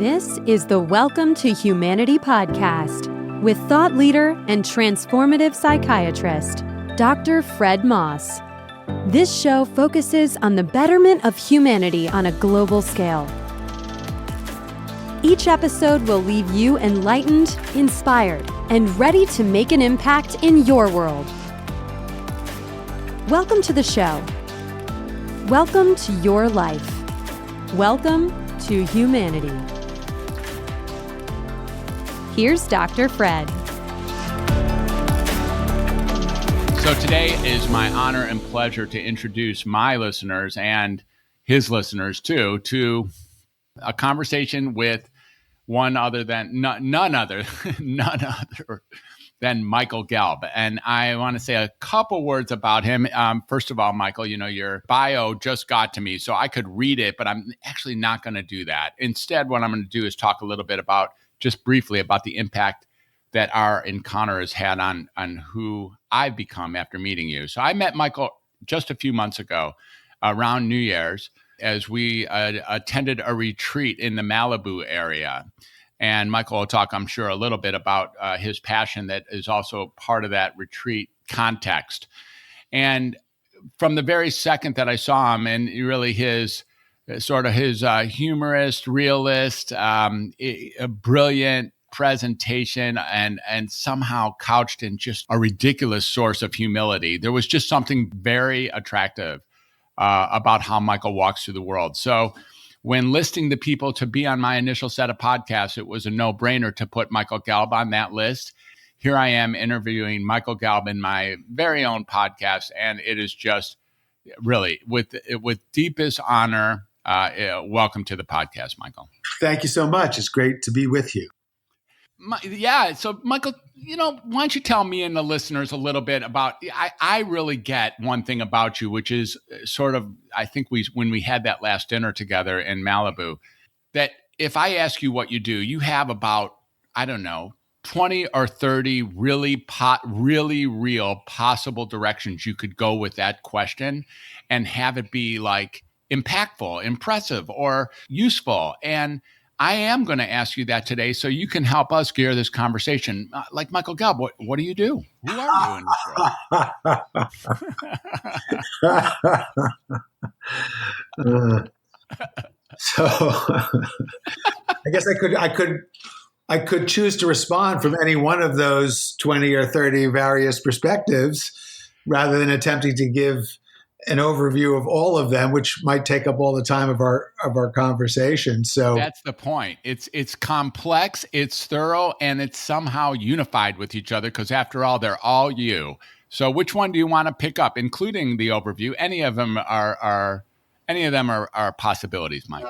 This is the Welcome to Humanity podcast with thought leader and transformative psychiatrist, Dr. Fred Moss. This show focuses on the betterment of humanity on a global scale. Each episode will leave you enlightened, inspired, and ready to make an impact in your world. Welcome to the show. Welcome to your life. Welcome to humanity. Here's Dr. Fred. So today is my honor and pleasure to introduce my listeners and his listeners too to a conversation with none other than Michael Gelb. And I want to say a couple words about him. First of all, Michael, your bio just got to me, so I could read it, but I'm actually not going to do that. Instead, what I'm going to do is talk a little bit just briefly about the impact that our encounter has had on who I've become after meeting you. So I met Michael just a few months ago around New Year's as we attended a retreat in the Malibu area. And Michael will talk, I'm sure, a little bit about his passion that is also part of that retreat context. And from the very second that I saw him, and really his humorous, realist, a brilliant presentation, and somehow couched in just a ridiculous source of humility, there was just something very attractive about how Michael walks through the world. So when listing the people to be on my initial set of podcasts, it was a no-brainer to put Michael Gelb on that list. Here I am interviewing Michael Gelb in my very own podcast, and it is just really with deepest honor. Welcome to the podcast, Michael. Thank you so much. It's great to be with you. So Michael, why don't you tell me and the listeners a little bit about, I really get one thing about you, which is sort of, I think when we had that last dinner together in Malibu, that if I ask you what you do, you have about, 20 or 30 really real possible directions you could go with that question and have it be like impactful, impressive, or useful. And I am going to ask you that today so you can help us gear this conversation. Like Michael Gelb, what do you do? Who are you in this role? So I guess I could choose to respond from any one of those 20 or 30 various perspectives rather than attempting to give an overview of all of them, which might take up all the time of our conversation. So that's the point. It's complex, it's thorough, and it's somehow unified with each other because after all, they're all you. So which one do you want to pick up, including the overview? Any of them are possibilities, Mike.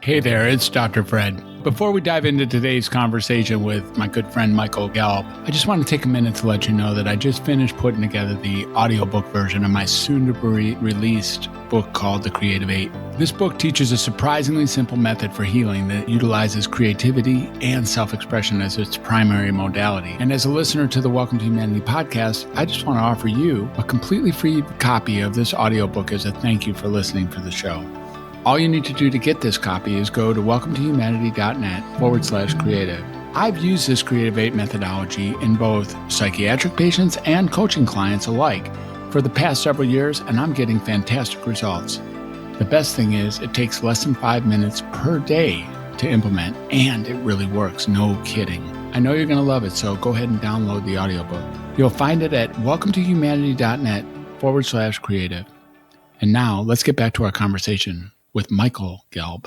Hey there, it's Dr. Fred. Before we dive into today's conversation with my good friend Michael Gelb, I just want to take a minute to let you know that I just finished putting together the audiobook version of my soon-to-be released book called The Creative 8. This book teaches a surprisingly simple method for healing that utilizes creativity and self-expression as its primary modality. And as a listener to the Welcome to Humanity podcast, I just want to offer you a completely free copy of this audiobook as a thank you for listening for the show. All you need to do to get this copy is go to welcometohumanity.net/creative. I've used this Creative 8 methodology in both psychiatric patients and coaching clients alike for the past several years, and I'm getting fantastic results. The best thing is it takes less than 5 minutes per day to implement, and it really works, no kidding. I know you're going to love it, so go ahead and download the audiobook. You'll find it at welcometohumanity.net/creative. And now let's get back to our conversation with Michael Gelb.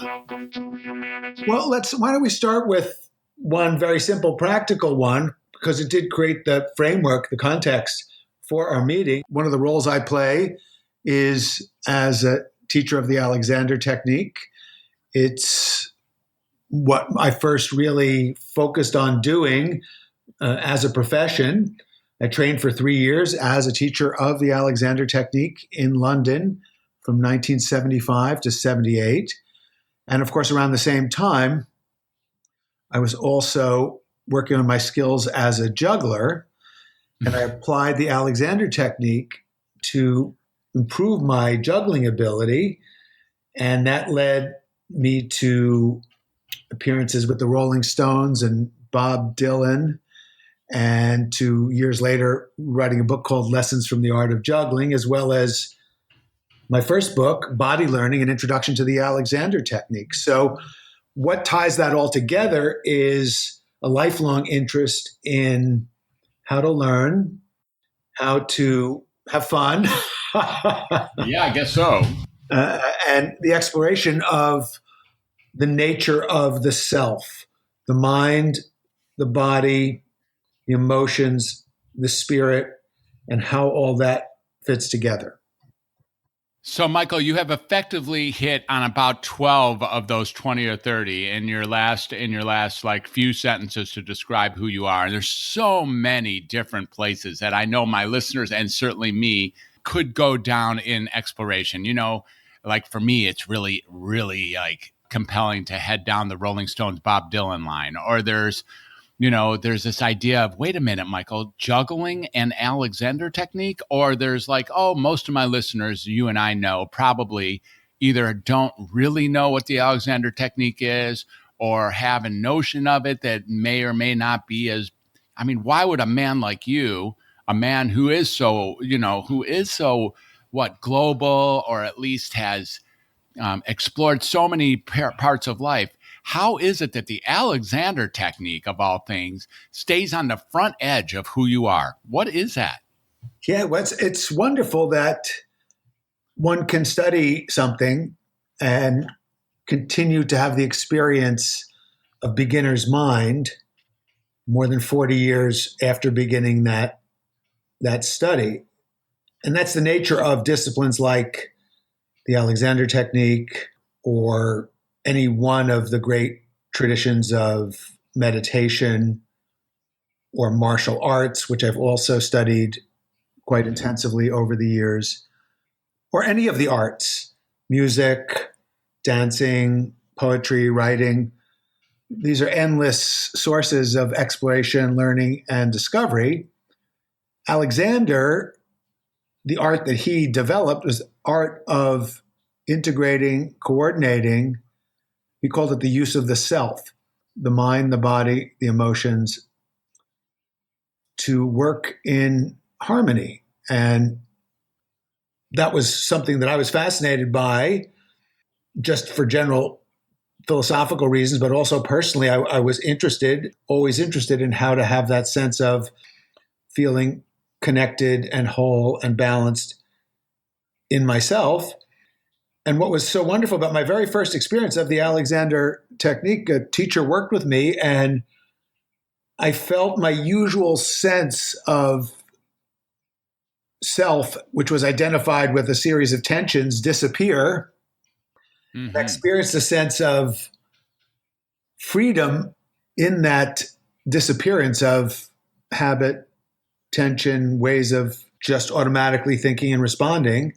Well, why don't we start with one very simple, practical one, because it did create the framework, the context for our meeting. One of the roles I play is as a teacher of the Alexander technique. It's what I first really focused on doing as a profession. I trained for 3 years as a teacher of the Alexander technique in London from 1975 to 78. And of course, around the same time, I was also working on my skills as a juggler. And I applied the Alexander technique to improve my juggling ability. And that led me to appearances with the Rolling Stones and Bob Dylan, and to years later writing a book called Lessons from the Art of Juggling, as well as my first book, Body Learning, An Introduction to the Alexander Technique. So what ties that all together is a lifelong interest in how to learn, how to have fun. Yeah, I guess so. And the exploration of the nature of the self, the mind, the body, the emotions, the spirit, and how all that fits together. So, Michael, you have effectively hit on about 12 of those 20 or 30 in your last like few sentences to describe who you are. And there's so many different places that I know my listeners and certainly me could go down in exploration. You know, like for me, it's really, really like compelling to head down the Rolling Stones Bob Dylan line. Or there's this idea of, wait a minute, Michael, juggling and Alexander technique. Or there's like, oh, most of my listeners, you and I know, probably either don't really know what the Alexander technique is or have a notion of it that may or may not be as, I mean, why would a man like you, a man who is so, global, or at least has explored so many parts of life, how is it that the Alexander technique, of all things, stays on the front edge of who you are? What is that? Yeah, well, it's wonderful that one can study something and continue to have the experience of beginner's mind more than 40 years after beginning that study. And that's the nature of disciplines like the Alexander technique or any one of the great traditions of meditation or martial arts, which I've also studied quite intensively over the years, or any of the arts, music, dancing, poetry, writing. These are endless sources of exploration, learning, and discovery. Alexander, the art that he developed was art of integrating, coordinating. He called it the use of the self, the mind, the body, the emotions, to work in harmony. And that was something that I was fascinated by, just for general philosophical reasons, but also personally, I was always interested in how to have that sense of feeling connected and whole and balanced in myself. And what was so wonderful about my very first experience of the Alexander technique, a teacher worked with me, and I felt my usual sense of self, which was identified with a series of tensions, disappear. Mm-hmm. I experienced a sense of freedom in that disappearance of habit, tension, ways of just automatically thinking and responding.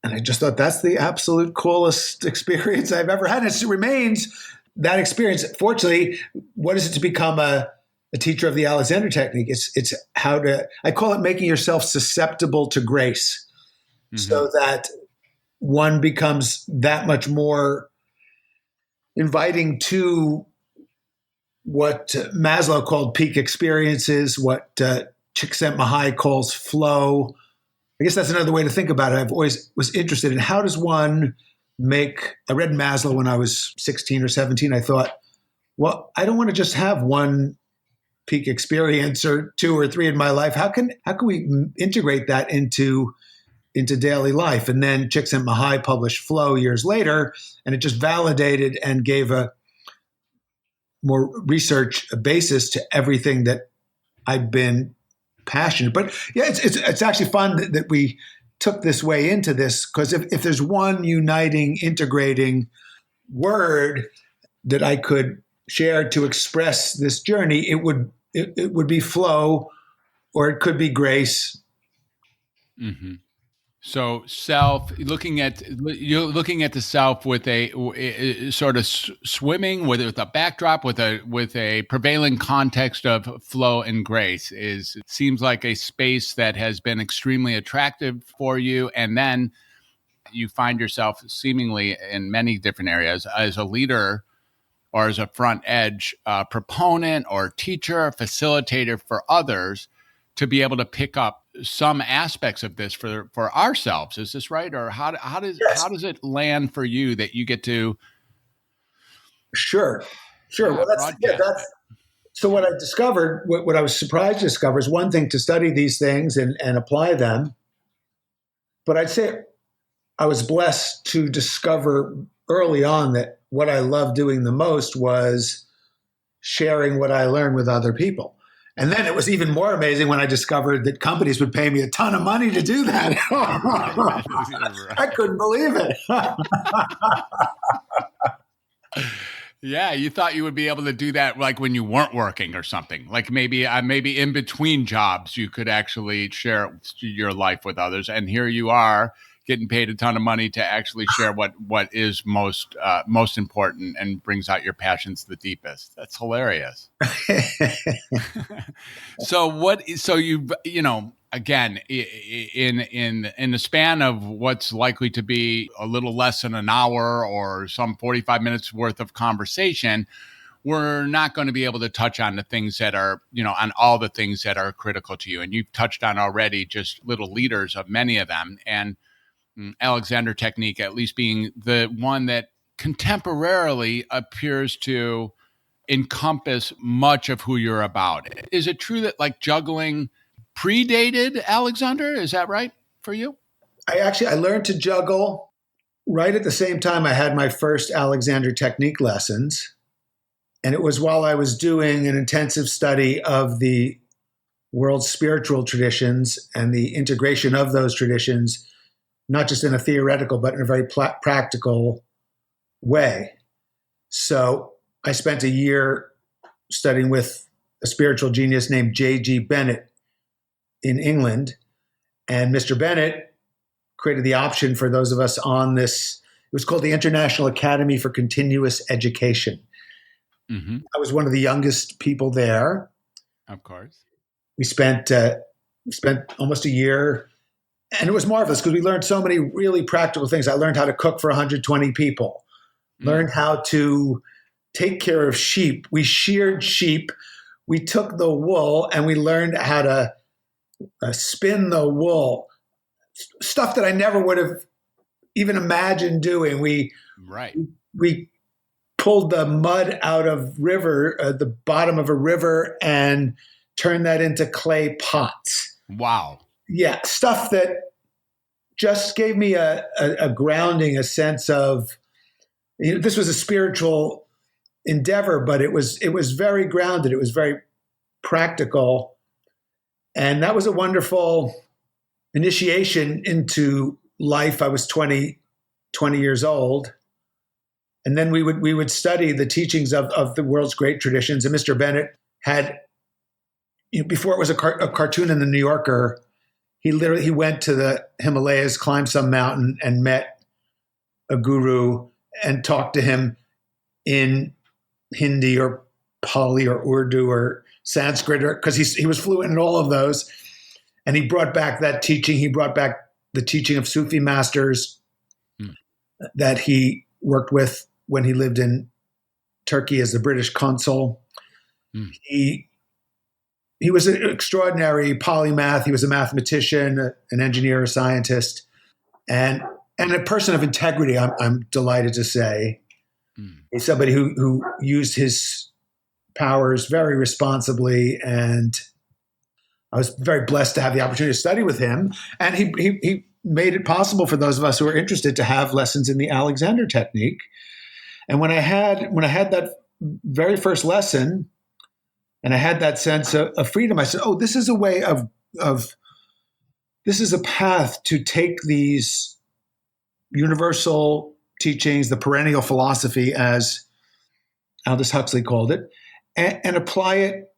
And I just thought that's the absolute coolest experience I've ever had. And it remains that experience. Fortunately, what is it to become a teacher of the Alexander technique? It's how to, I call it making yourself susceptible to grace, so that one becomes that much more inviting to what Maslow called peak experiences, what Csikszentmihalyi calls flow. I guess that's another way to think about it. I've always was interested in how does one I read Maslow when I was 16 or 17. I thought, well, I don't want to just have one peak experience or two or three in my life. How can we integrate that into daily life? And then Csikszentmihalyi published Flow years later, and it just validated and gave a more research basis to everything that I've been passionate. But yeah, it's actually fun that we took this way into this, because if there's one uniting, integrating word that I could share to express this journey, it would be flow, or it could be grace. Mm-hmm. So looking at the self with a sort of swimming with a backdrop with a prevailing context of flow and grace seems like a space that has been extremely attractive for you. And then you find yourself seemingly in many different areas as a leader or as a front edge proponent or teacher, facilitator for others to be able to pick up some aspects of this for ourselves. Is this right? Or how does it land for you that you get to Sure. Well, broadcast it? So what I discovered, what I was surprised to discover is one thing to study these things and apply them. But I'd say I was blessed to discover early on that what I loved doing the most was sharing what I learned with other people. And then it was even more amazing when I discovered that companies would pay me a ton of money to do that. I couldn't believe it. Yeah, you thought you would be able to do that like when you weren't working or something. Like maybe in between jobs you could actually share your life with others. And here you are getting paid a ton of money to actually share what is most important and brings out your passions the deepest. That's hilarious. So you've, again, in the span of what's likely to be a little less than an hour or some 45 minutes worth of conversation, we're not going to be able to touch on the things that are, on all the things that are critical to you. And you've touched on already just little leaders of many of them. And Alexander technique, at least being the one that contemporarily appears to encompass much of who you're about. Is it true that like juggling predated Alexander? Is that right for you? I learned to juggle right at the same time I had my first Alexander technique lessons. And it was while I was doing an intensive study of the world's spiritual traditions and the integration of those traditions, not just in a theoretical, but in a very practical way. So I spent a year studying with a spiritual genius named J.G. Bennett in England. And Mr. Bennett created the option for those of us on this. It was called the International Academy for Continuous Education. Mm-hmm. I was one of the youngest people there. Of course. We spent almost a year. And it was marvelous because we learned so many really practical things. I learned how to cook for 120 people, learned how to take care of sheep. We sheared sheep. We took the wool and we learned how to spin the wool, stuff that I never would have even imagined doing. We pulled the mud out of the bottom of a river and turned that into clay pots. Wow. Yeah, stuff that just gave me a grounding, a sense of, this was a spiritual endeavor, but it was very grounded. It was very practical. And that was a wonderful initiation into life. I was 20 years old. And then we would study the teachings of the world's great traditions. And Mr. Bennett had, before it was a cartoon in the New Yorker, he went to the Himalayas, climbed some mountain, and met a guru and talked to him in Hindi or Pali or Urdu or Sanskrit, because he was fluent in all of those. And he brought back that teaching. He brought back the teaching of Sufi masters that he worked with when he lived in Turkey as the British consul. He was an extraordinary polymath. He was a mathematician, an engineer, a scientist, and a person of integrity, I'm delighted to say. He's somebody who used his powers very responsibly, and I was very blessed to have the opportunity to study with him. And he made it possible for those of us who are interested to have lessons in the Alexander technique. And when I had that very first lesson, and I had that sense of freedom, I said, oh, this is a way this is a path to take these universal teachings, the perennial philosophy, as Aldous Huxley called it, and apply it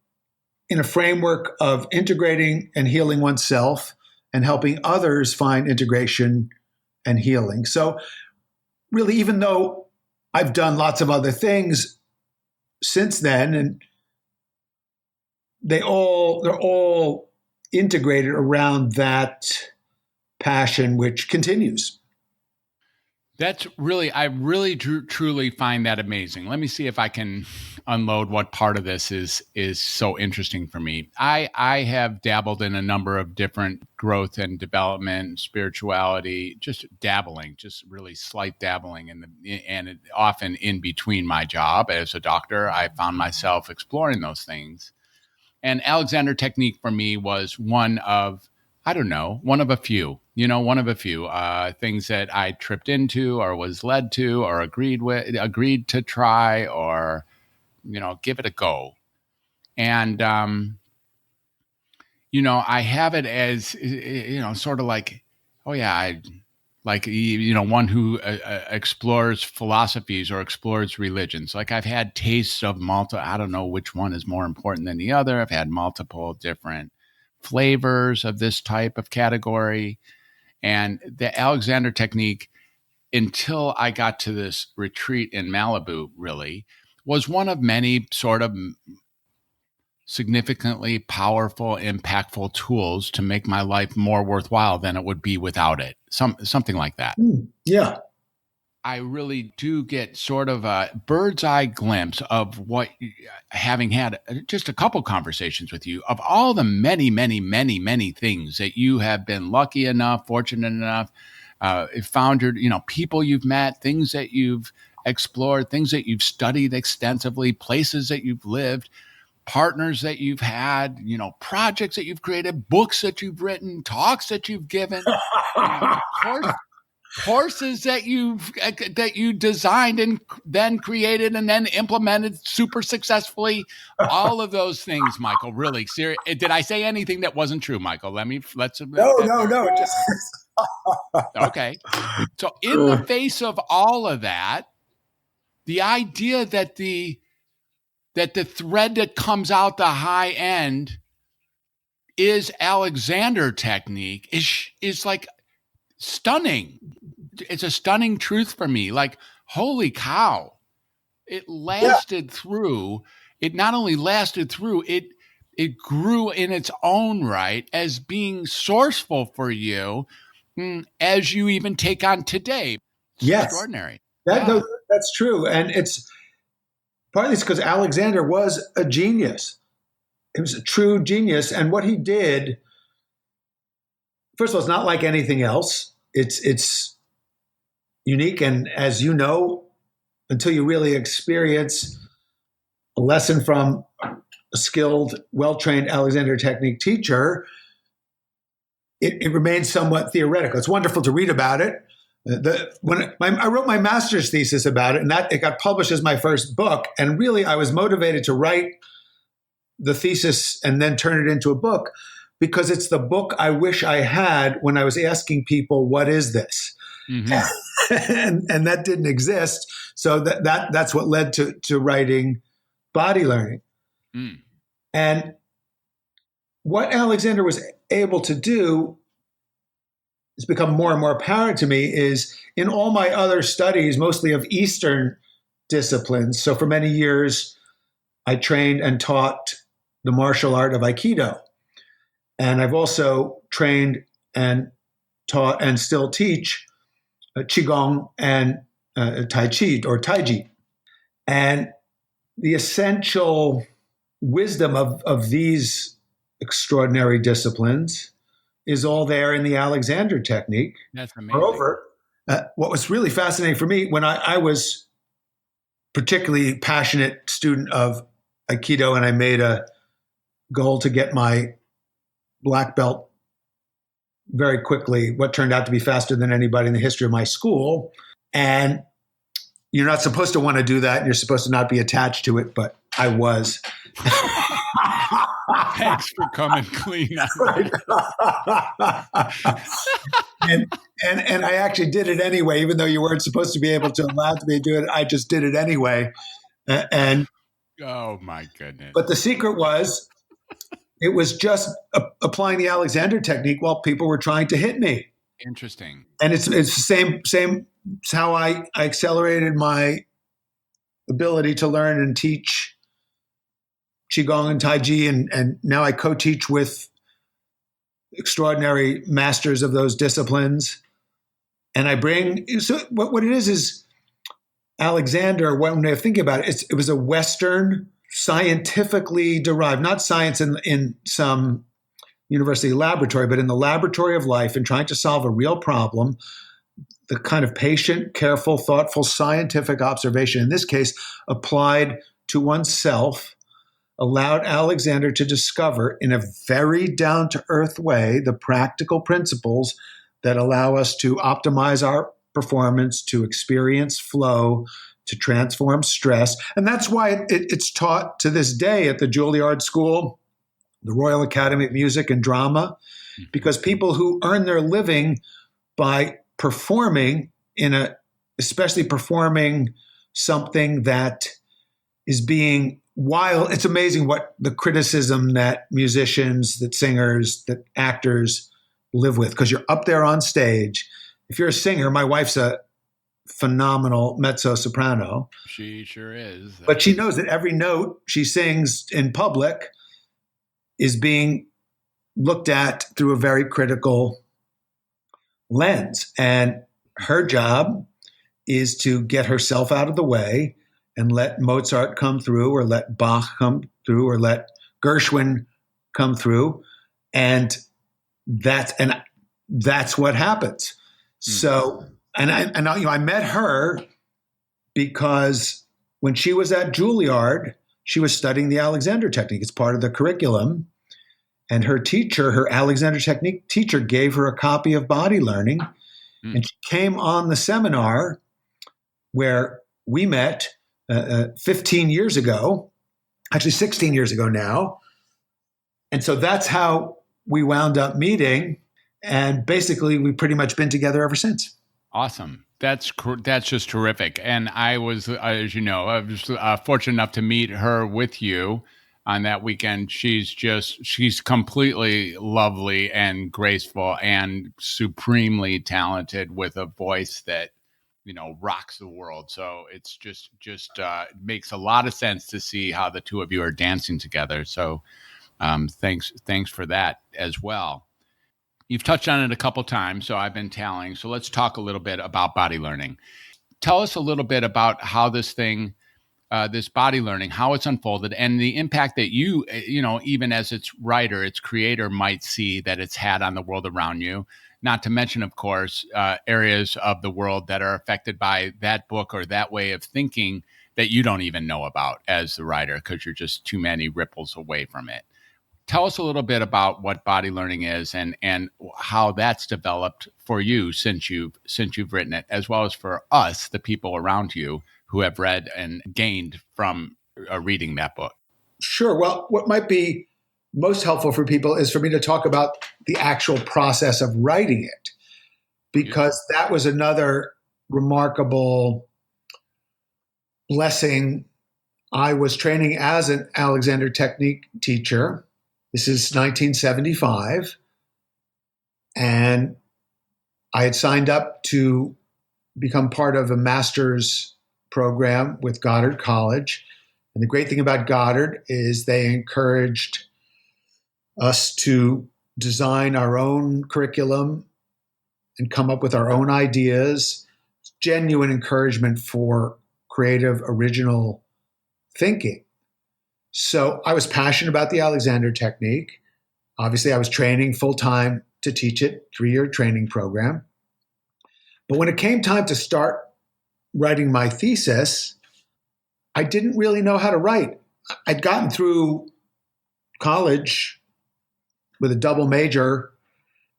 in a framework of integrating and healing oneself and helping others find integration and healing. So really, even though I've done lots of other things since then, and they're all integrated around that passion, which continues. I really truly find that amazing. Let me see if I can unload what part of this is so interesting for me. I have dabbled in a number of different growth and development, spirituality, just dabbling, just really slight dabbling often in between my job as a doctor, I found myself exploring those things. And Alexander Technique for me was one of a few things that I tripped into or was led to or agreed to try or, give it a go. And, I have it as, sort of like, oh yeah, one who explores philosophies or explores religions. Like I've had tastes of I don't know which one is more important than the other. I've had multiple different flavors of this type of category. And the Alexander Technique, until I got to this retreat in Malibu, really was one of many sort of significantly powerful, impactful tools to make my life more worthwhile than it would be without it. Something like that. Yeah. I really do get sort of a bird's eye glimpse of what, having had just a couple conversations with you, of all the many, many, many, many things that you have been lucky enough, fortunate enough, found people you've met, things that you've explored, things that you've studied extensively, places that you've lived, partners that you've had, projects that you've created, books that you've written, talks that you've given, courses that you designed and then created and then implemented super successfully. All of those things, Michael. Really serious. Did I say anything that wasn't true, Michael? No. Just okay. So in the face of all of that, the idea that the thread that comes out the high end is Alexander Technique is like stunning. It's a stunning truth for me. Like, holy cow. It lasted through. It not only lasted through, it grew in its own right as being sourceful for you as you even take on today. It's extraordinary. No, that's true. And it's partly because Alexander was a genius. He was a true genius. And what he did, first of all, it's not like anything else. It's unique. And as you know, until you really experience a lesson from a skilled, well-trained Alexander Technique teacher, it remains somewhat theoretical. It's wonderful to read about it. I wrote my master's thesis about it, and that it got published as my first book. And really, I was motivated to write the thesis and then turn it into a book because it's the book I wish I had when I was asking people, "What is this?" Mm-hmm. and that didn't exist. So that's what led to writing Body Learning. Mm. And what Alexander was able to do has become more and more apparent to me is in all my other studies, mostly of Eastern disciplines. So for many years, I trained and taught the martial art of Akido. And I've also trained and taught and still teach Qigong and Tai Chi or Taiji. And the essential wisdom of these extraordinary disciplines is all there in the Alexander Technique. That's amazing. Moreover, what was really fascinating for me when I was particularly passionate student of Aikido and I made a goal to get my black belt very quickly, what turned out to be faster than anybody in the history of my school. And you're not supposed to want to do that. And you're supposed to not be attached to it, but I was. Thanks for coming clean. Right. and I actually did it anyway, even though you weren't supposed to be allowed to be doing it. I just did it anyway. And oh my goodness. But the secret was, it was just applying the Alexander Technique while people were trying to hit me. Interesting. And it's the same it's how I accelerated my ability to learn and teach Qigong and Taiji, and now I co-teach with extraordinary masters of those disciplines. And I bring, so what it is Alexander, when I think about it, it was a Western, scientifically derived, not science in some university laboratory, but in the laboratory of life and trying to solve a real problem, the kind of patient, careful, thoughtful, scientific observation, in this case, applied to oneself, allowed Alexander to discover in a very down-to-earth way the practical principles that allow us to optimize our performance, to experience flow, to transform stress. And that's why it's taught to this day at the Juilliard School, the Royal Academy of Music and Drama, because people who earn their living by performing especially performing something that is being wild. It's amazing what the criticism that musicians, that singers, that actors live with, because you're up there on stage. If you're a singer, my wife's a phenomenal mezzo-soprano. She sure is. But she knows that every note she sings in public is being looked at through a very critical lens. And her job is to get herself out of the way and let Mozart come through, or let Bach come through, or let Gershwin come through. And that's what happens. So, I met her because when she was at Juilliard, she was studying the Alexander technique. It's part of the curriculum. And her teacher, her Alexander technique teacher, gave her a copy of Body Learning. And she came on the seminar where we met 15 years ago, actually 16 years ago now. And so that's how we wound up meeting. And basically, we've pretty much been together ever since. Awesome. That's just terrific. And I was, as you know, I was fortunate enough to meet her with you on that weekend. She's completely lovely and graceful and supremely talented with a voice that, rocks the world. So it's just makes a lot of sense to see how the two of you are dancing together. So thanks for that as well. You've touched on it a couple times, so I've been telling. So let's talk a little bit about body learning. Tell us a little bit about how this thing, this body learning, how it's unfolded, and the impact that you, even as its writer, its creator, might see that it's had on the world around you. Not to mention, of course, areas of the world that are affected by that book or that way of thinking that you don't even know about as the writer, because you're just too many ripples away from it. Tell us a little bit about what body learning is and how that's developed for you since you've written it, as well as for us, the people around you who have read and gained from reading that book. Sure. Well, what might be most helpful for people is for me to talk about the actual process of writing it, because that was another remarkable blessing. I was training as an Alexander technique teacher. This is 1975, and I had signed up to become part of a master's program with Goddard College. And the great thing about Goddard is they encouraged us to design our own curriculum and come up with our own ideas, genuine encouragement for creative, original thinking. So I was passionate about the Alexander technique. Obviously, I was training full-time to teach it, 3-year training program. But when it came time to start writing my thesis, I didn't really know how to write. I'd gotten through college with a double major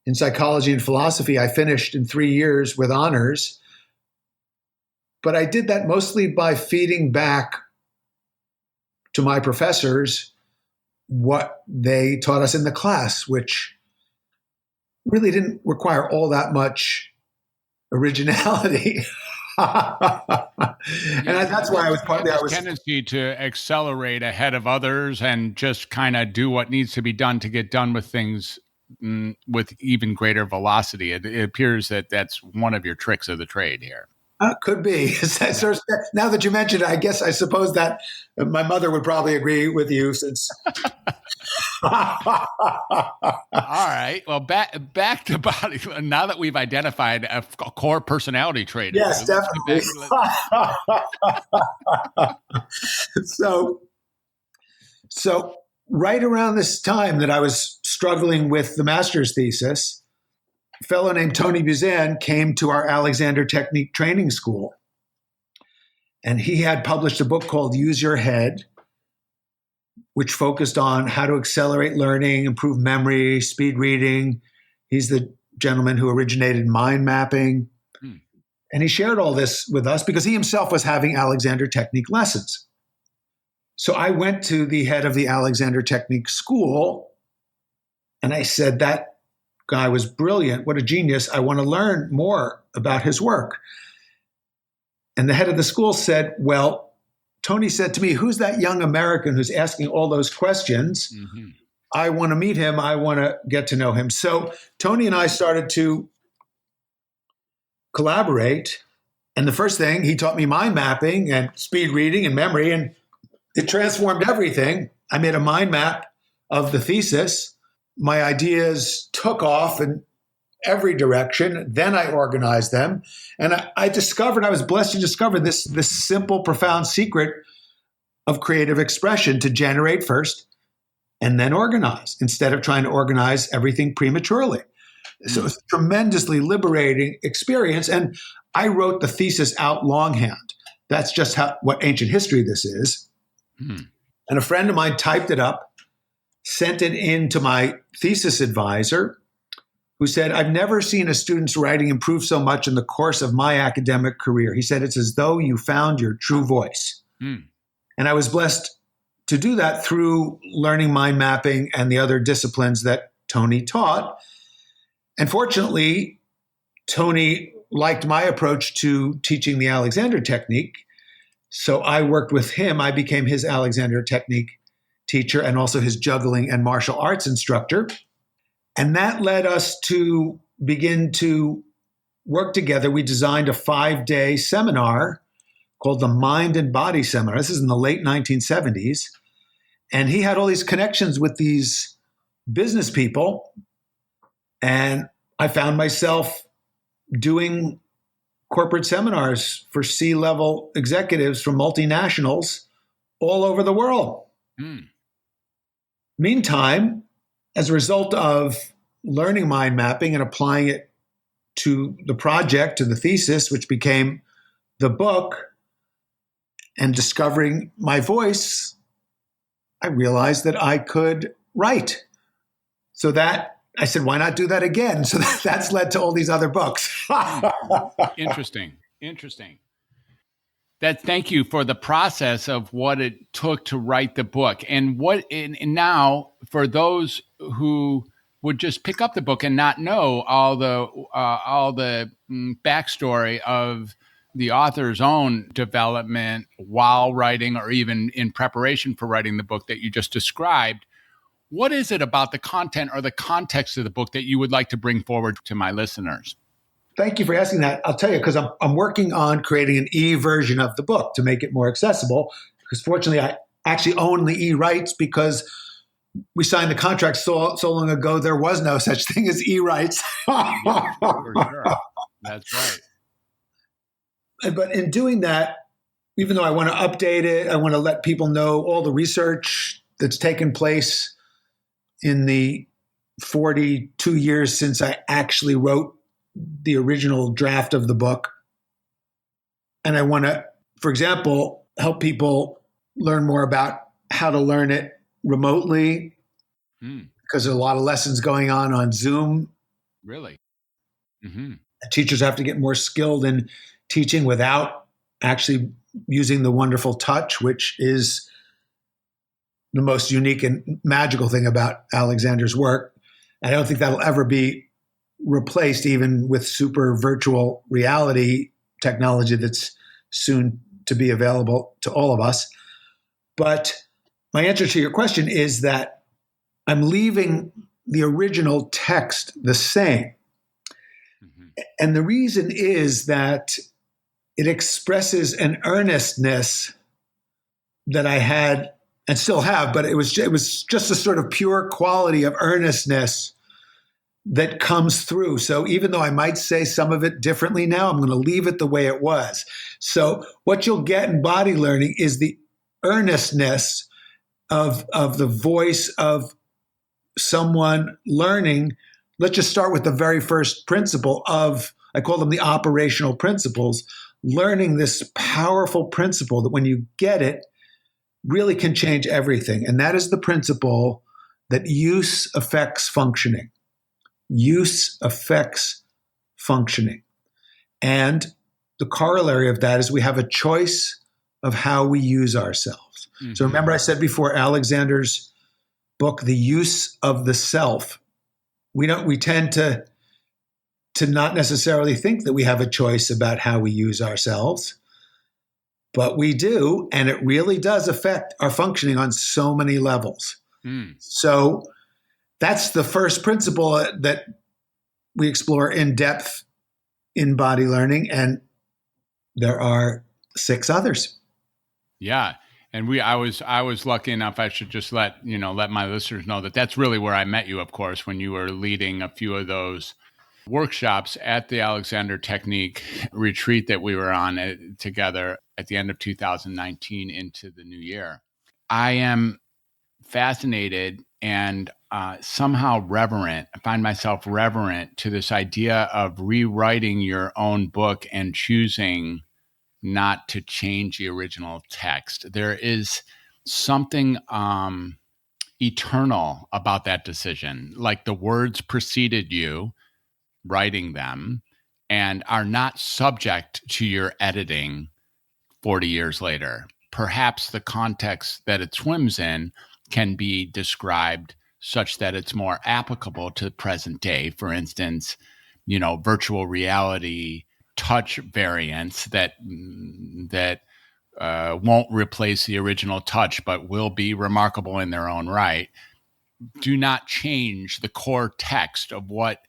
in psychology and philosophy. I finished in 3 years with honors. But I did that mostly by feeding back to my professors what they taught us in the class, which really didn't require all that much originality. That's why I was partly. Tendency to accelerate ahead of others and just kind of do what needs to be done to get done with things with even greater velocity. It appears that that's one of your tricks of the trade here. Could be. Now that you mentioned it, I suppose that my mother would probably agree with you, since All right. Well, back to body. Now that we've identified a core personality trait. Yes, definitely. So right around this time that I was struggling with the master's thesis, a fellow named Tony Buzan came to our Alexander Technique Training School. And he had published a book called Use Your Head, which focused on how to accelerate learning, improve memory, speed reading. He's the gentleman who originated mind mapping. And he shared all this with us because he himself was having Alexander Technique lessons. So I went to the head of the Alexander Technique School and I said, that guy was brilliant. What a genius. I want to learn more about his work. And the head of the school said, well, Tony said to me, who's that young American who's asking all those questions? Mm-hmm. I want to meet him. I want to get to know him. So Tony and I started to collaborate. And the first thing, he taught me mind mapping and speed reading and memory, and it transformed everything. I made a mind map of the thesis. My ideas took off in every direction. Then I organized them. And I was blessed to discover this simple, profound secret of creative expression: to generate first and then organize, instead of trying to organize everything prematurely. So it's a tremendously liberating experience. And I wrote the thesis out longhand. That's just what ancient history this is. And a friend of mine typed it up, sent it in to my thesis advisor, who said, I've never seen a student's writing improve so much in the course of my academic career. He said, it's as though you found your true voice. And I was blessed to do that through learning mind mapping and the other disciplines that Tony taught. And fortunately, Tony liked my approach to teaching the Alexander Technique. So I worked with him. I became his Alexander Technique teacher and also his juggling and martial arts instructor. And that led us to begin to work together. We designed a 5-day seminar called the Mind and Body Seminar. This is in the late 1970s. And he had all these connections with these business people. And I found myself doing corporate seminars for C-level executives from multinationals all over the world. Meantime, as a result of learning mind mapping and applying it to the project, to the thesis, which became the book, and discovering my voice, I realized that I could write. So that I said, why not do that again? So that's led to all these other books. Interesting. Thank you for the process of what it took to write the book. And now for those who would just pick up the book and not know all the backstory of the author's own development while writing, or even in preparation for writing the book that you just described, what is it about the content or the context of the book that you would like to bring forward to my listeners? Thank you for asking that. I'll tell you, because I'm working on creating an e-version of the book to make it more accessible. Because fortunately, I actually own the e-rights, because we signed the contract so long ago, there was no such thing as e-rights. Yeah, for sure. That's right. But in doing that, even though I want to update it, I want to let people know all the research that's taken place in the 42 years since I actually wrote the original draft of the book. And I want to, for example, help people learn more about how to learn it remotely, because there are a lot of lessons going on Zoom. Really? Teachers have to get more skilled in teaching without actually using the wonderful touch, which is the most unique and magical thing about Alexander's work. I don't think that'll ever be replaced, even with super virtual reality technology that's soon to be available to all of us. But my answer to your question is that I'm leaving the original text the same. And the reason is that it expresses an earnestness that I had and still have, but it was just a sort of pure quality of earnestness that comes through. So even though I might say some of it differently now, I'm going to leave it the way it was. So what you'll get in body learning is the earnestness of the voice of someone learning. Let's just start with the very first principle of, I call them the operational principles, learning this powerful principle that when you get it, really can change everything. And that is the principle that use affects functioning. Use affects functioning. And the corollary of that is we have a choice of how we use ourselves. Mm-hmm. So remember I said before, Alexander's book, The Use of the Self, we tend to not necessarily think that we have a choice about how we use ourselves, but we do, and it really does affect our functioning on so many levels. So that's the first principle that we explore in depth in body learning, and there are 6 others. Yeah. And I was lucky enough, I should just let my listeners know that that's really where I met you, of course, when you were leading a few of those workshops at the Alexander Technique retreat that we were on together at the end of 2019 into the new year. I am fascinated and somehow reverent. I find myself reverent to this idea of rewriting your own book and choosing not to change the original text. There is something eternal about that decision. Like the words preceded you writing them and are not subject to your editing 40 years later. Perhaps the context that it swims in can be described such that it's more applicable to the present day. For instance, virtual reality touch variants that won't replace the original touch, but will be remarkable in their own right, do not change the core text of what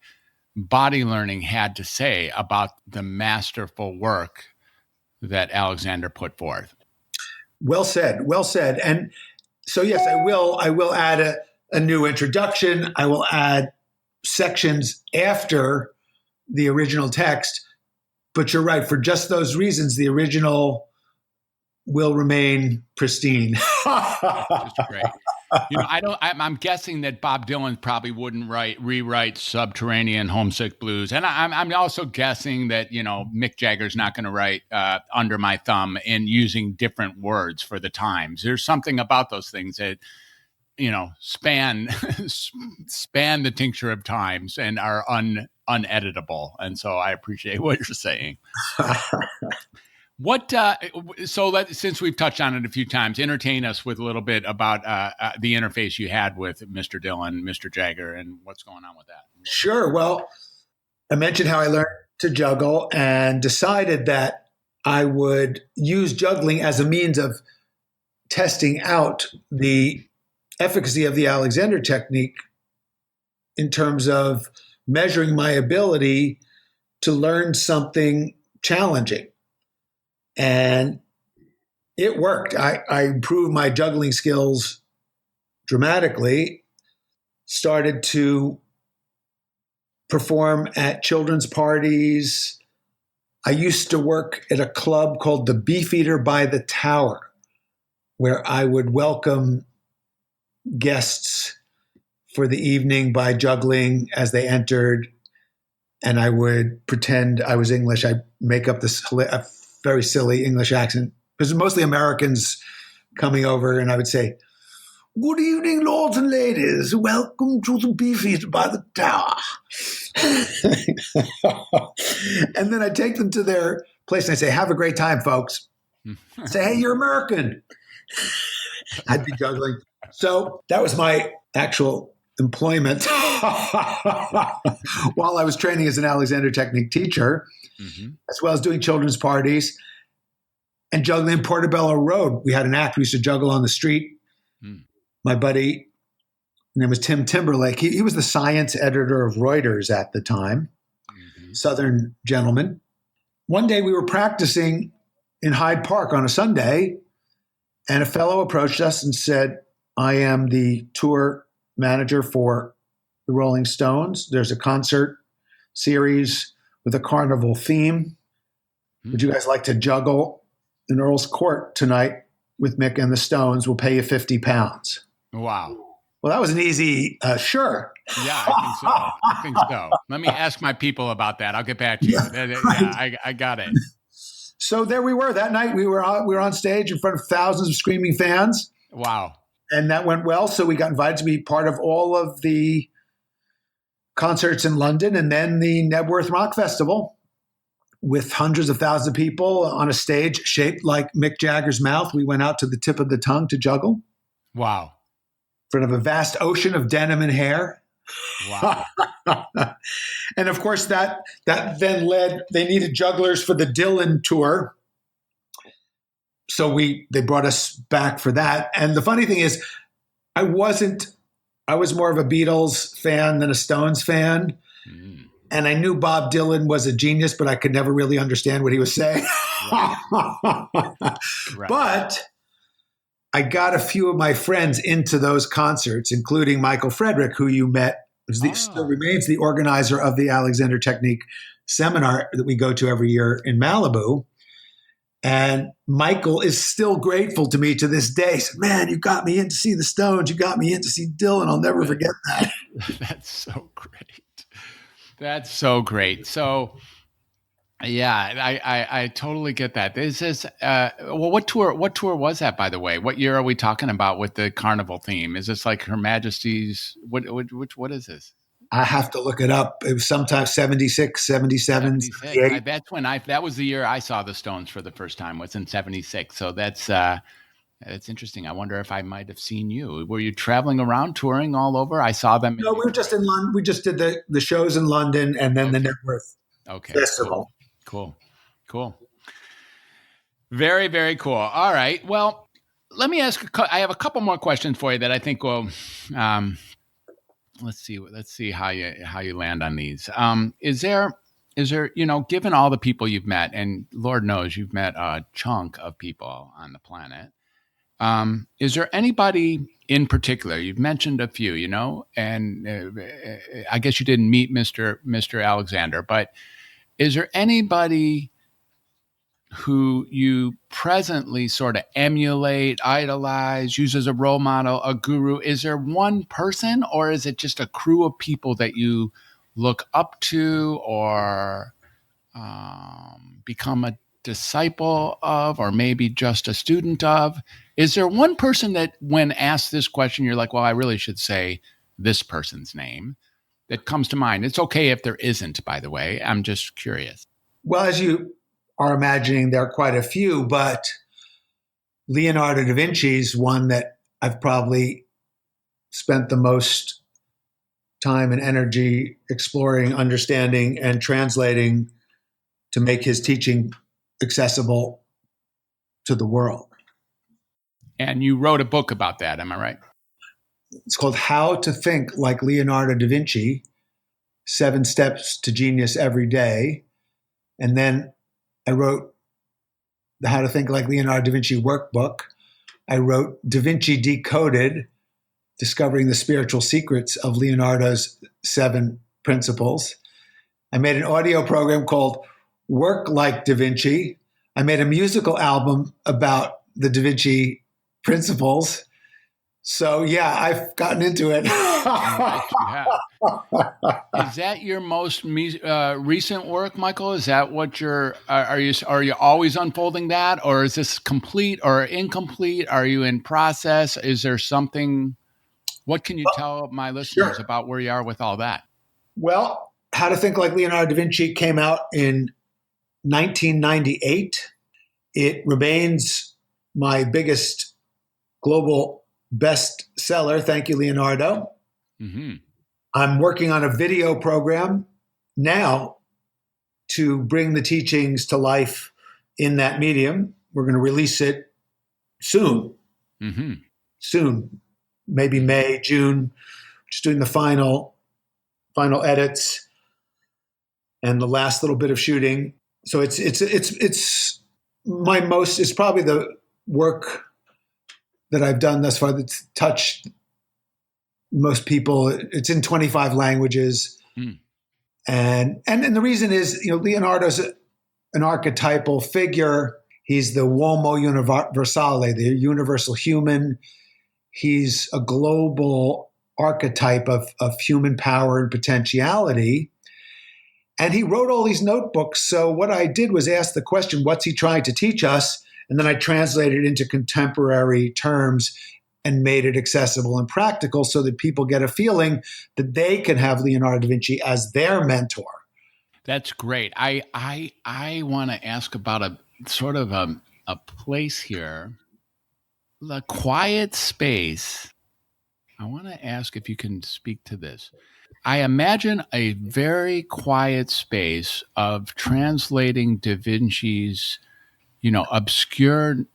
body learning had to say about the masterful work that Alexander put forth. Well said. Well said. And so, yes, I will add a new introduction. I will add sections after the original text. But you're right. For just those reasons, the original will remain pristine. Just great. I'm guessing that Bob Dylan probably wouldn't rewrite Subterranean Homesick Blues. And I'm also guessing that, Mick Jagger's not going to write Under My Thumb in using different words for the times. There's something about those things that, span the tincture of times and are uneditable. And so I appreciate what you're saying. Since we've touched on it a few times, entertain us with a little bit about the interface you had with Mr. Dylan, Mr. Jagger, and what's going on with that. Sure. Well, I mentioned how I learned to juggle and decided that I would use juggling as a means of testing out the efficacy of the Alexander technique in terms of measuring my ability to learn something challenging. And it worked. I improved my juggling skills dramatically, started to perform at children's parties. I used to work at a club called the Beefeater by the Tower, where I would welcome guests for the evening by juggling as they entered. And I would pretend I was English. I'd make up this very silly English accent, because mostly Americans coming over, and I would say, "Good evening, lords and ladies. Welcome to the Beefeater by the Tower." And then I'd take them to their place and I'd say, "Have a great time, folks." Say, "Hey, you're American." I'd be juggling. So that was my actual employment while I was training as an Alexander Technique teacher, as well as doing children's parties and juggling in Portobello Road. We had an act. We used to juggle on the street. My buddy, his name was Tim Timberlake. He was the science editor of Reuters at the time, Southern gentleman. One day we were practicing in Hyde Park on a Sunday, And a fellow approached us and said, I am the tour manager for the Rolling Stones. There's a concert series with a carnival theme. Would you guys like to juggle in Earl's Court tonight with Mick and the Stones? We'll pay you £50. Wow. Well, that was an easy sure. Yeah, I think so. Let me ask my people about that. I'll get back to you. I got it. So there we were. That night we were on stage in front of thousands of screaming fans. Wow. And that went well. So we got invited to be part of all of the concerts in London and then the Nebworth Rock Festival with hundreds of thousands of people on a stage shaped like Mick Jagger's mouth. We went out to the tip of the tongue to juggle. Wow. In front of a vast ocean of denim and hair. Wow. And of course that then led, they needed jugglers for the Dylan tour. So they brought us back for that. And the funny thing is, I was more of a Beatles fan than a Stones fan. Mm. And I knew Bob Dylan was a genius, but I could never really understand what he was saying. Right. But I got a few of my friends into those concerts, including Michael Frederick, who you met, still remains the organizer of the Alexander Technique seminar that we go to every year in Malibu. And Michael is still grateful to me to this day. He said, man, you got me in to see the Stones. You got me in to see Dylan. I'll never forget that. That's so great. That's so great. So, yeah, I totally get that. This is well, what tour was that, by the way? What year are we talking about with the carnival theme? Is this like Her Majesty's? What is this? I have to look it up. It was sometime 76, 77, 78. That's when that was the year I saw the Stones for the first time, was in 76. So that's interesting. I wonder if I might have seen you. Were you traveling around touring all over? I saw them. No, we were just in London. We just did the shows in London and then the Nebworth Festival. Cool. Very, very cool. All right. Well, let me ask, I have a couple more questions for you that I think will, let's see how you land on these. Is there, given all the people you've met, and Lord knows you've met a chunk of people on the planet, is there anybody in particular? You've mentioned a few, and I guess you didn't meet Mr. Alexander, but is there anybody who you presently sort of emulate, idolize, use as a role model, a guru? Is there one person, or is it just a crew of people that you look up to or become a disciple of, or maybe just a student of? Is there one person that when asked this question, you're like, well, I really should say this person's name, that comes to mind? It's okay if there isn't, by the way. I'm just curious. Well, as you are imagining, there are quite a few, but Leonardo da Vinci's one that I've probably spent the most time and energy exploring, understanding, and translating to make his teaching accessible to the world. And you wrote a book about that, am I right? It's called How to Think Like Leonardo da Vinci, 7 Steps to Genius Every Day. And then I wrote the How to Think Like Leonardo da Vinci workbook. I wrote Da Vinci Decoded, Discovering the Spiritual Secrets of Leonardo's 7 Principles. I made an audio program called Work Like Da Vinci. I made a musical album about the Da Vinci principles. So, yeah, I've gotten into it. Is that your most recent work, Michael? Is that what are you always unfolding that? Or is this complete or incomplete? Are you in process? Is there something, what can you tell my listeners about where you are with all that? Well, How to Think Like Leonardo da Vinci came out in 1998. It remains my biggest global bestseller. Thank you, Leonardo. Mm-hmm. I'm working on a video program now to bring the teachings to life in that medium. We're going to release it soon. Mm-hmm. Soon, maybe May, June. Just doing the final edits and the last little bit of shooting. So it's probably the work that I've done thus far that's touched most people. It's in 25 languages. And the reason is, Leonardo's an archetypal figure. He's the uomo universale, the universal human. He's a global archetype of human power and potentiality. And he wrote all these notebooks. So what I did was ask the question, what's he trying to teach us? And then I translated it into contemporary terms and made it accessible and practical so that people get a feeling that they can have Leonardo da Vinci as their mentor. That's great. I want to ask about a sort of a place here, the quiet space. I want to ask if you can speak to this. I imagine a very quiet space of translating Da Vinci's, obscure,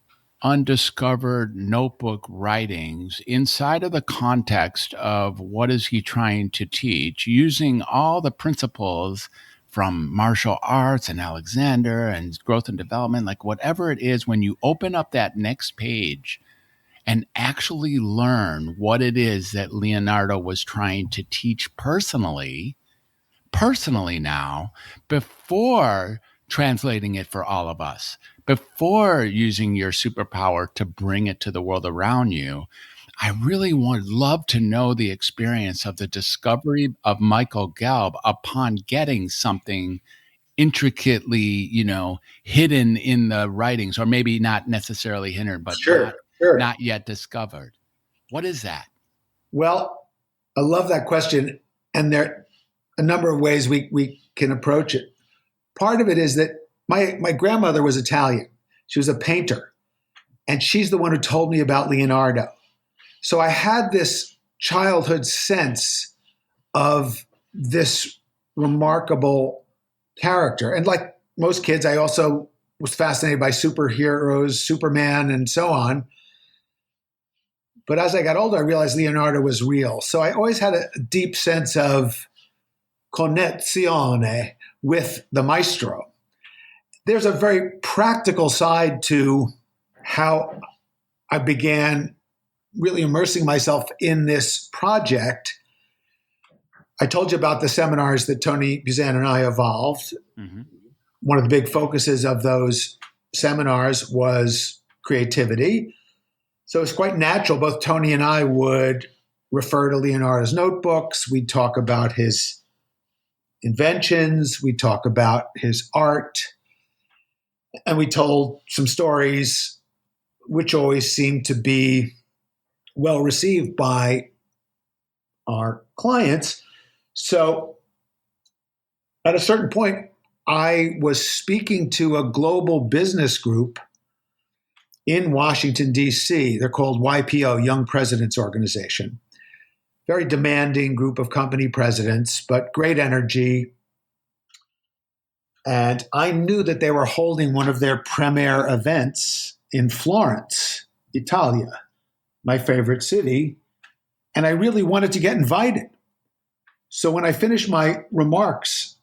undiscovered notebook writings inside of the context of what is he trying to teach, using all the principles from martial arts and Alexander and growth and development, like whatever it is, when you open up that next page and actually learn what it is that Leonardo was trying to teach personally now, before translating it for all of us, before using your superpower to bring it to the world around you. I really would love to know the experience of the discovery of Michael Gelb upon getting something intricately, hidden in the writings, or maybe not necessarily hidden, but not yet discovered. What is that? Well, I love that question. And there are a number of ways we can approach it. Part of it is that my grandmother was Italian. She was a painter. And she's the one who told me about Leonardo. So I had this childhood sense of this remarkable character. And like most kids, I also was fascinated by superheroes, Superman, and so on. But as I got older, I realized Leonardo was real. So I always had a deep sense of connessione with the maestro. There's a very practical side to how I began really immersing myself in this project. I told you about the seminars that Tony Buzan and I evolved. Mm-hmm. One of the big focuses of those seminars was creativity. So it's quite natural. Both Tony and I would refer to Leonardo's notebooks. We'd talk about his inventions. We'd talk about his art. And we told some stories which always seemed to be well received by our clients. So at a certain point, I was speaking to a global business group in Washington, D.C. They're called YPO, Young Presidents Organization. Very demanding group of company presidents, but great energy. And I knew that they were holding one of their premier events in Florence, Italia, my favorite city. And I really wanted to get invited. So when I finished my remarks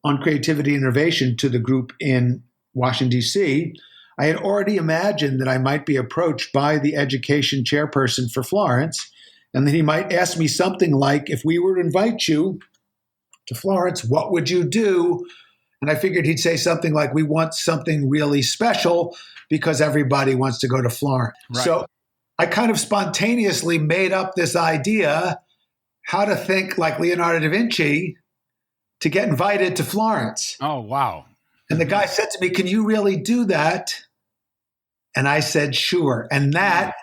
on creativity and innovation to the group in Washington, D.C., I had already imagined that I might be approached by the education chairperson for Florence, and that he might ask me something like, if we were to invite you to Florence, what would you do? And I figured he'd say something like, we want something really special because everybody wants to go to Florence. Right. So I kind of spontaneously made up this idea how to think like Leonardo da Vinci to get invited to Florence. Oh, wow. And the guy said to me, can you really do that? And I said, sure. And that,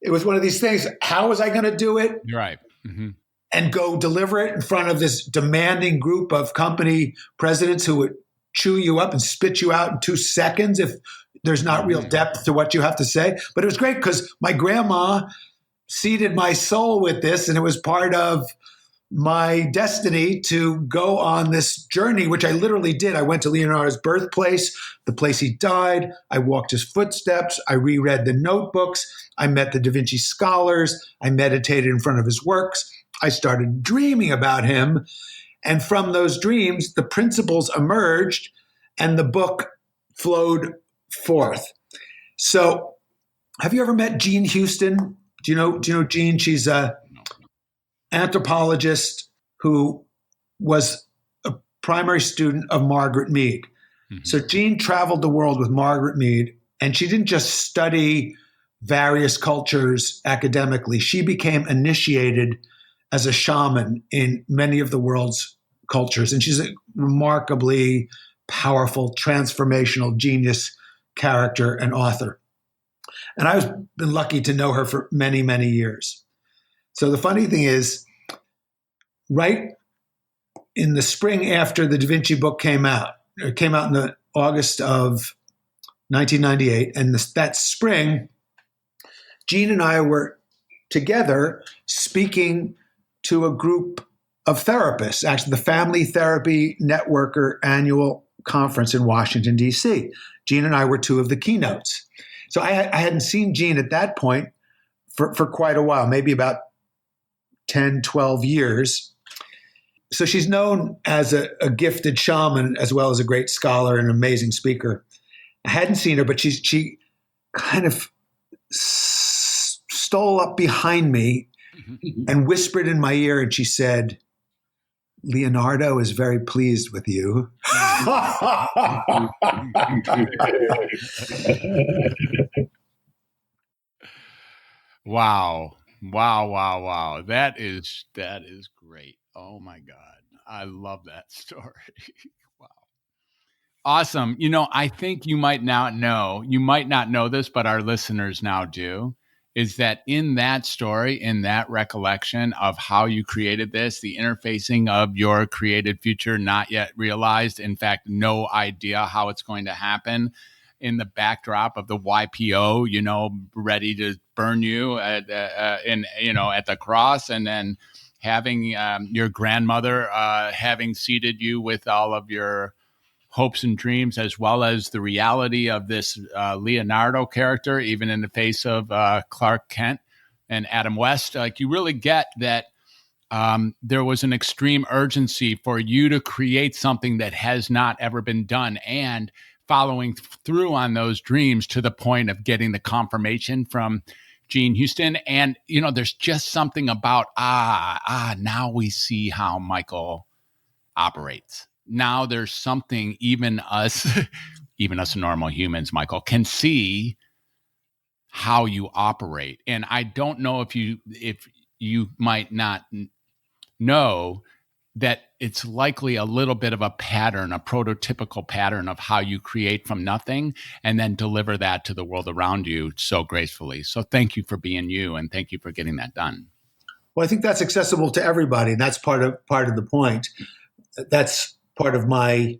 it was one of these things. How was I going to do it? Right. Mm-hmm. And go deliver it in front of this demanding group of company presidents who would chew you up and spit you out in 2 seconds if there's not real depth to what you have to say. But it was great because my grandma seeded my soul with this, and it was part of my destiny to go on this journey, which I literally did. I went to Leonardo's birthplace, the place he died. I walked his footsteps. I reread the notebooks. I met the Da Vinci scholars. I meditated in front of his works. I started dreaming about him. And from those dreams, the principles emerged and the book flowed forth. So Have you ever met Jean Houston? Do you know Jean? She's a anthropologist who was a primary student of Margaret Mead. Mm-hmm. So Jean traveled the world with Margaret Mead, and she didn't just study various cultures academically. She became initiated as a shaman in many of the world's cultures. And she's a remarkably powerful, transformational genius character and author. And I've been lucky to know her for many, many years. So the funny thing is, right in the spring after the Da Vinci book came out, it came out in the August of 1998. And that spring, Jean and I were together speaking to a group of therapists, actually the Family Therapy Networker annual conference in Washington, D.C. Jean and I were two of the keynotes. So I hadn't seen Jean at that point for quite a while, maybe about 10, 12 years. So she's known as a gifted shaman as well as a great scholar and an amazing speaker. I hadn't seen her, but she kind of stole up behind me and whispered in my ear, and she said, "Leonardo is very pleased with you." Wow. That is great. Oh my God. I love that story. Wow. Awesome. I think you might not know this, but our listeners now do, is that in that story, in that recollection of how you created this, the interfacing of your created future not yet realized, in fact, no idea how it's going to happen, in the backdrop of the YPO, ready to burn you at the cross, and then having your grandmother having seated you with all of your hopes and dreams, as well as the reality of this Leonardo character, even in the face of Clark Kent and Adam West. Like, you really get that there was an extreme urgency for you to create something that has not ever been done, and following through on those dreams to the point of getting the confirmation from Jean Houston. And, there's just something about, now we see how Michael operates. Now there's something even us normal humans, Michael, can see how you operate. And I don't know if you might not know that it's likely a little bit of a pattern, a prototypical pattern of how you create from nothing and then deliver that to the world around you so gracefully. So thank you for being you, and thank you for getting that done. Well, I think that's accessible to everybody, and that's part of the point. That's part of my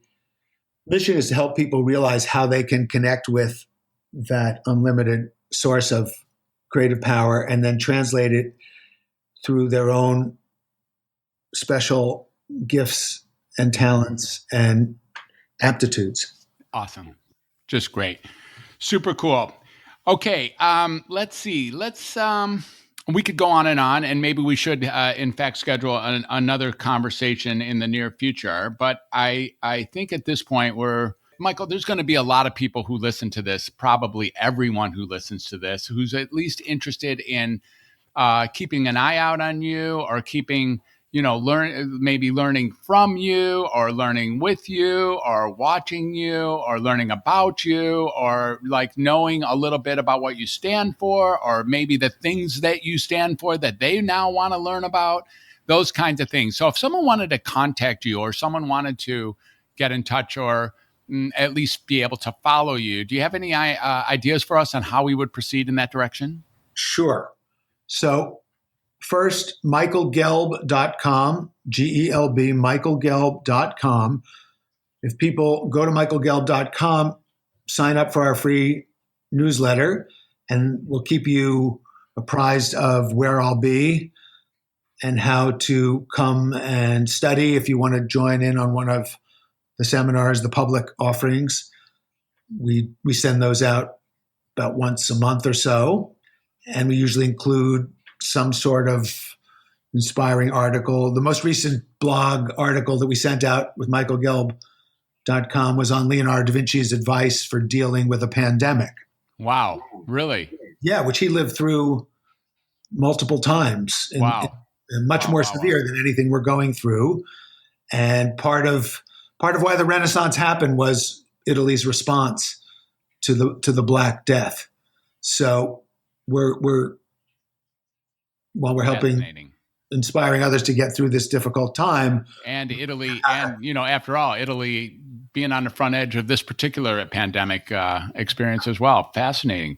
mission, is to help people realize how they can connect with that unlimited source of creative power and then translate it through their own special gifts and talents and aptitudes. Awesome. Just great. Super cool. Okay. Let's see. We could go on, and maybe we should, in fact, schedule another conversation in the near future. But I think at this point Michael, there's going to be a lot of people who listen to this, probably everyone who listens to this, who's at least interested in keeping an eye out on you, or keeping, maybe learning from you, or learning with you, or watching you, or learning about you, or like knowing a little bit about what you stand for, or maybe the things that you stand for that they now want to learn about, those kinds of things. So if someone wanted to contact you, or someone wanted to get in touch, or at least be able to follow you, do you have any ideas for us on how we would proceed in that direction? Sure. So first, michaelgelb.com, Gelb, michaelgelb.com. If people go to michaelgelb.com, sign up for our free newsletter, and we'll keep you apprised of where I'll be and how to come and study if you want to join in on one of the seminars, the public offerings. We send those out about once a month or so, and we usually include some sort of inspiring article. The most recent blog article that we sent out with michaelgelb.com was on Leonardo da Vinci's advice for dealing with a pandemic. Wow, really? Yeah, which he lived through multiple times. Wow. And much more severe than anything we're going through. And part of why the Renaissance happened was Italy's response to the Black Death. So we're helping, inspiring others to get through this difficult time. And Italy, and after all, Italy being on the front edge of this particular pandemic experience as well. Fascinating.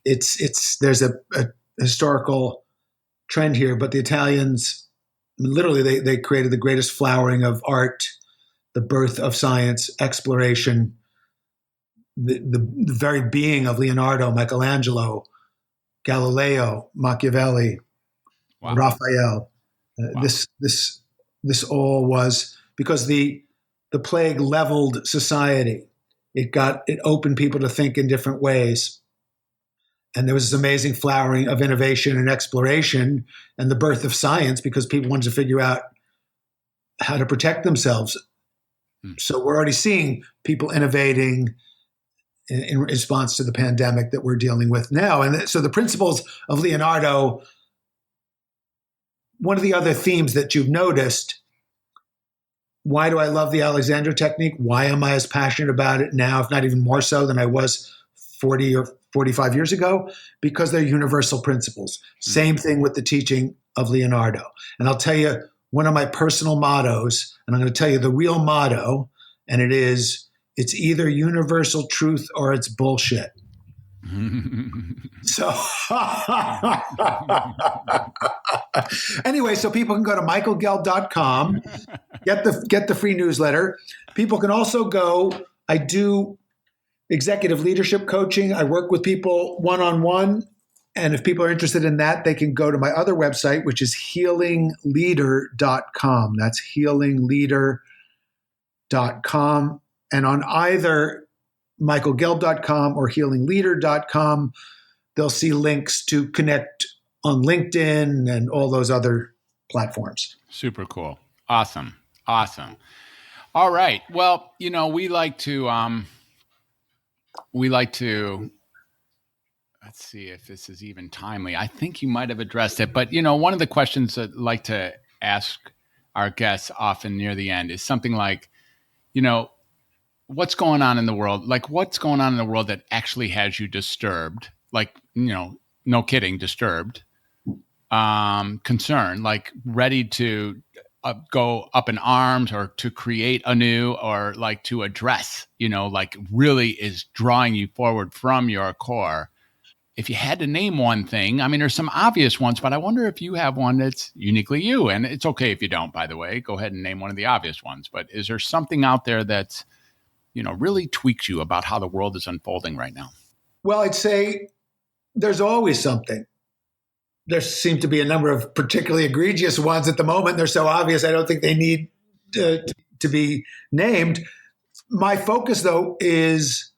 There's a historical trend here, but the Italians, literally, they created the greatest flowering of art, the birth of science, exploration, the very being of Leonardo, Michelangelo, Galileo, Machiavelli, Raphael. This all was because the plague leveled society. It opened people to think in different ways. And there was this amazing flowering of innovation and exploration and the birth of science because people wanted to figure out how to protect themselves. So we're already seeing people innovating in response to the pandemic that we're dealing with now. And so the principles of Leonardo, one of the other themes that you've noticed, why do I love the Alexander technique? Why am I as passionate about it now, if not even more so than I was 40 or 45 years ago? Because they're universal principles. Same thing with the teaching of Leonardo. And I'll tell you one of my personal mottos, and I'm going to tell you the real motto, and it's either universal truth or it's bullshit. So anyway, so people can go to michaelgelb.com, get the free newsletter. People can also go, I do executive leadership coaching. I work with people one-on-one. And if people are interested in that, they can go to my other website, which is healingleader.com. That's healingleader.com. And on either michaelgelb.com or healingleader.com, they'll see links to connect on LinkedIn and all those other platforms. Super cool. Awesome. All right. Well, we like to let's see if this is even timely. I think you might have addressed it, but one of the questions that I like to ask our guests often near the end is something like, what's going on in the world? Like, what's going on in the world that actually has you disturbed? Like, no kidding, disturbed, concerned, like ready to go up in arms or to create anew or like to address, like really is drawing you forward from your core. If you had to name one thing, I mean, there's some obvious ones, but I wonder if you have one that's uniquely you. And it's okay if you don't, by the way. Go ahead and name one of the obvious ones. But is there something out there that's, really tweaks you about how the world is unfolding right now? Well, I'd say there's always something. There seem to be a number of particularly egregious ones at the moment. They're so obvious, I don't think they need to be named. My focus, though, is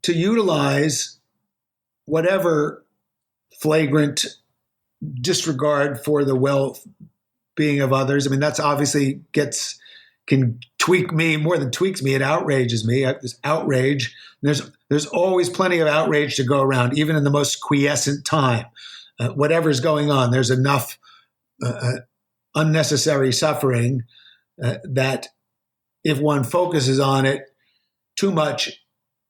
to utilize whatever flagrant disregard for the well-being of others. I mean, that's obviously can tweak me more than tweaks me. It outrages me. There's outrage. There's always plenty of outrage to go around, even in the most quiescent time. Whatever's going on, there's enough unnecessary suffering that if one focuses on it too much,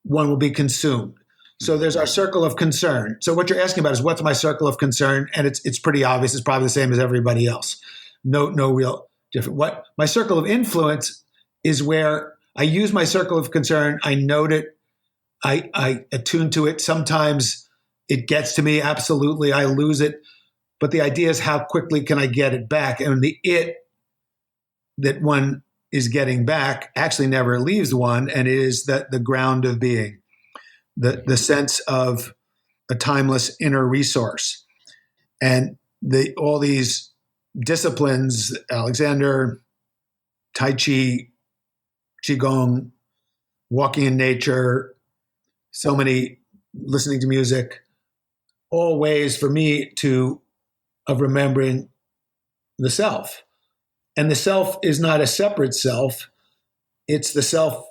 one will be consumed. So there's our circle of concern. So what you're asking about is what's my circle of concern? And it's pretty obvious. It's probably the same as everybody else. No real different. What my circle of influence is where I use my circle of concern. I note it. I attune to it. Sometimes it gets to me. Absolutely. I lose it. But the idea is how quickly can I get it back? And the it that one is getting back actually never leaves one. And it is the ground of being, the sense of a timeless inner resource. And all these disciplines, Alexander, Tai Chi, Qigong, walking in nature, so many, listening to music, all ways for me of remembering the self. And the self is not a separate self. It's the self,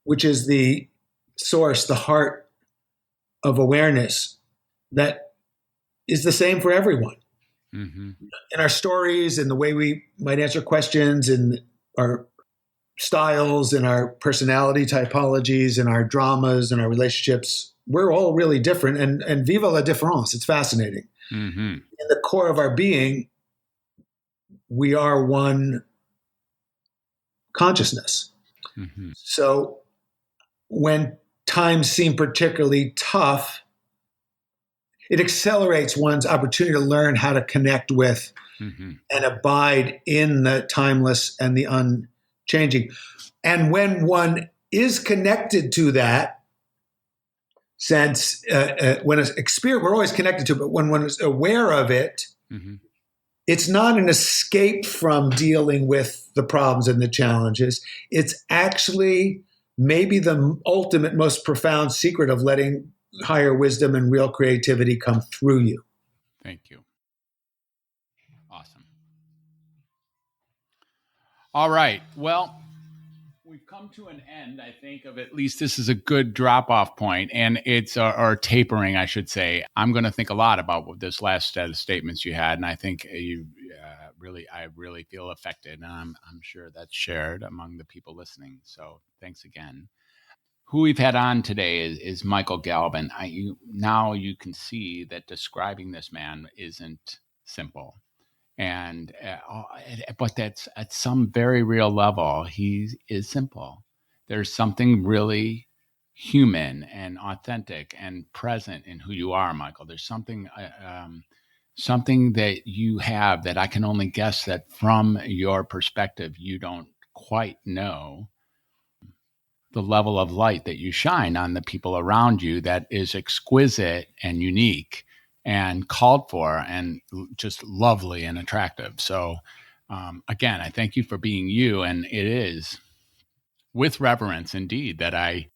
which is the source, the heart of awareness. that is the same for everyone. Mm-hmm. In our stories and the way we might answer questions and our styles and our personality typologies and our dramas and our relationships, we're all really different. And vive la différence. It's fascinating. Mm-hmm. In the core of our being, we are one consciousness. Mm-hmm. So when times seem particularly tough, it accelerates one's opportunity to learn how to connect with and abide in the timeless and the unchanging. And when one is connected to that sense, when it's experience, we're always connected to it, but when one is aware of it, it's not an escape from dealing with the problems and the challenges. It's actually maybe the ultimate, most profound secret of letting higher wisdom and real creativity come through you. Thank you. Awesome. All right. Well, we've come to an end, I think, of at least this is a good drop-off point, and it's or tapering, I should say. I'm going to think a lot about this last set of statements you had, and I think I really feel affected, and I'm sure that's shared among the people listening. So thanks again. Who we've had on today is Michael Gelb, and now you can see that describing this man isn't simple. And but that's at some very real level, he is simple. There's something really human and authentic and present in who you are, Michael. There's something that you have that I can only guess that from your perspective you don't quite know. The level of light that you shine on the people around you that is exquisite and unique and called for and just lovely and attractive. So again, I thank you for being you. And it is with reverence indeed that I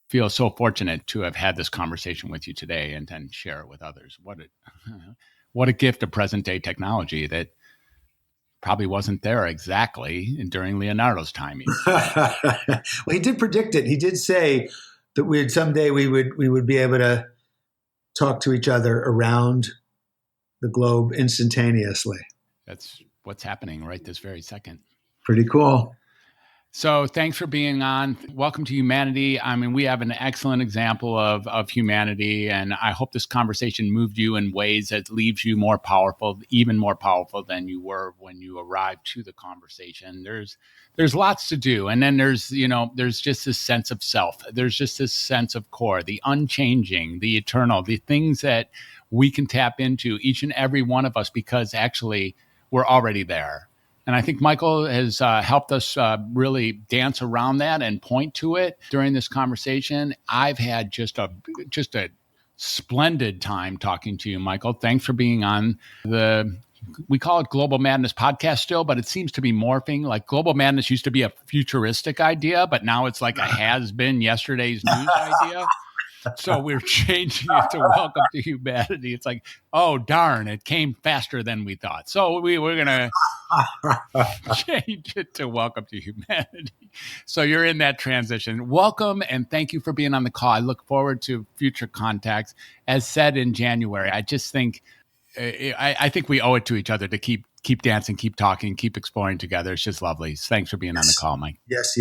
feel so fortunate to have had this conversation with you today and then share it with others. What a gift of present day technology that probably wasn't there exactly during Leonardo's time. Well, he did predict it. He did say that someday we would be able to talk to each other around the globe instantaneously. That's what's happening right this very second. Pretty cool. So thanks for being on. Welcome to humanity. I mean, we have an excellent example of humanity, and I hope this conversation moved you in ways that leaves you more powerful, even more powerful than you were when you arrived to the conversation. There's lots to do. And then there's just this sense of self. There's just this sense of core, the unchanging, the eternal, the things that we can tap into, each and every one of us, because actually we're already there. And I think Michael has helped us really dance around that and point to it during this conversation. I've had just a splendid time talking to you, Michael. Thanks for being on we call it Global Madness Podcast still, but it seems to be morphing. Like Global Madness used to be a futuristic idea, but now it's like a has-been yesterday's news idea. So we're changing it to Welcome to Humanity. It's like, oh, darn, it came faster than we thought. So we're going to change it to Welcome to Humanity. So you're in that transition. Welcome, and thank you for being on the call. I look forward to future contacts. As said in January, I just think, I think we owe it to each other to keep dancing, keep talking, keep exploring together. It's just lovely. Thanks for being on the call, Mike. Yes.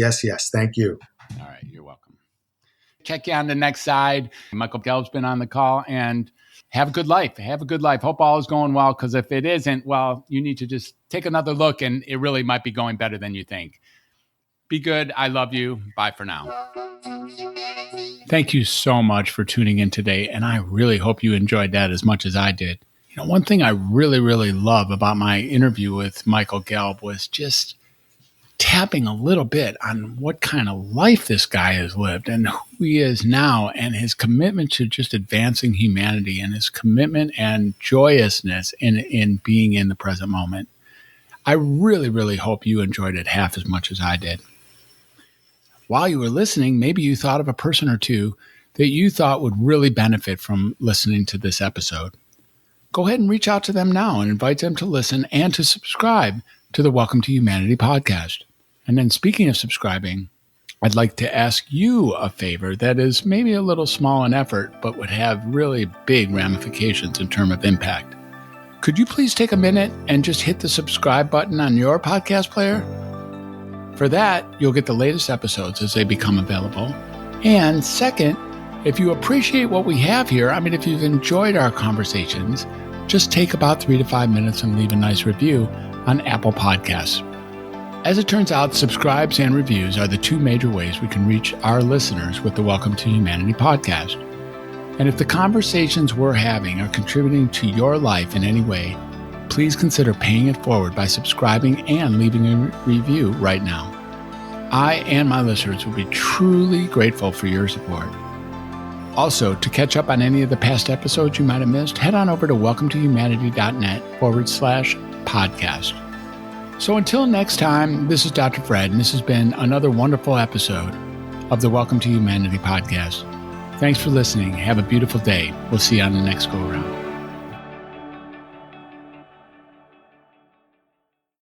Thank you. All right. You're welcome. Check you on the next side. Michael Gelb's been on the call, and have a good life. Have a good life. Hope all is going well, because if it isn't, well, you need to just take another look, and it really might be going better than you think. Be good. I love you. Bye for now. Thank you so much for tuning in today, and I really hope you enjoyed that as much as I did. One thing I really, really love about my interview with Michael Gelb was just tapping a little bit on what kind of life this guy has lived and who he is now, and his commitment to just advancing humanity, and his commitment and joyousness in being in the present moment. I really, really hope you enjoyed it half as much as I did. While you were listening, maybe you thought of a person or two that you thought would really benefit from listening to this episode. Go ahead and reach out to them now and invite them to listen and to subscribe to the Welcome to Humanity podcast. And then, speaking of subscribing, I'd like to ask you a favor that is maybe a little small in effort, but would have really big ramifications in terms of impact. Could you please take a minute and just hit the subscribe button on your podcast player? For that, you'll get the latest episodes as they become available. And second, if you appreciate what we have here, if you've enjoyed our conversations, just take about 3 to 5 minutes and leave a nice review on Apple Podcasts. As it turns out, subscribes and reviews are the two major ways we can reach our listeners with the Welcome to Humanity podcast. And if the conversations we're having are contributing to your life in any way, please consider paying it forward by subscribing and leaving a review right now. I and my listeners will be truly grateful for your support. Also, to catch up on any of the past episodes you might have missed, head on over to welcometohumanity.net/podcast. So until next time, this is Dr. Fred, and this has been another wonderful episode of the Welcome to Humanity podcast. Thanks for listening. Have a beautiful day. We'll see you on the next go-around.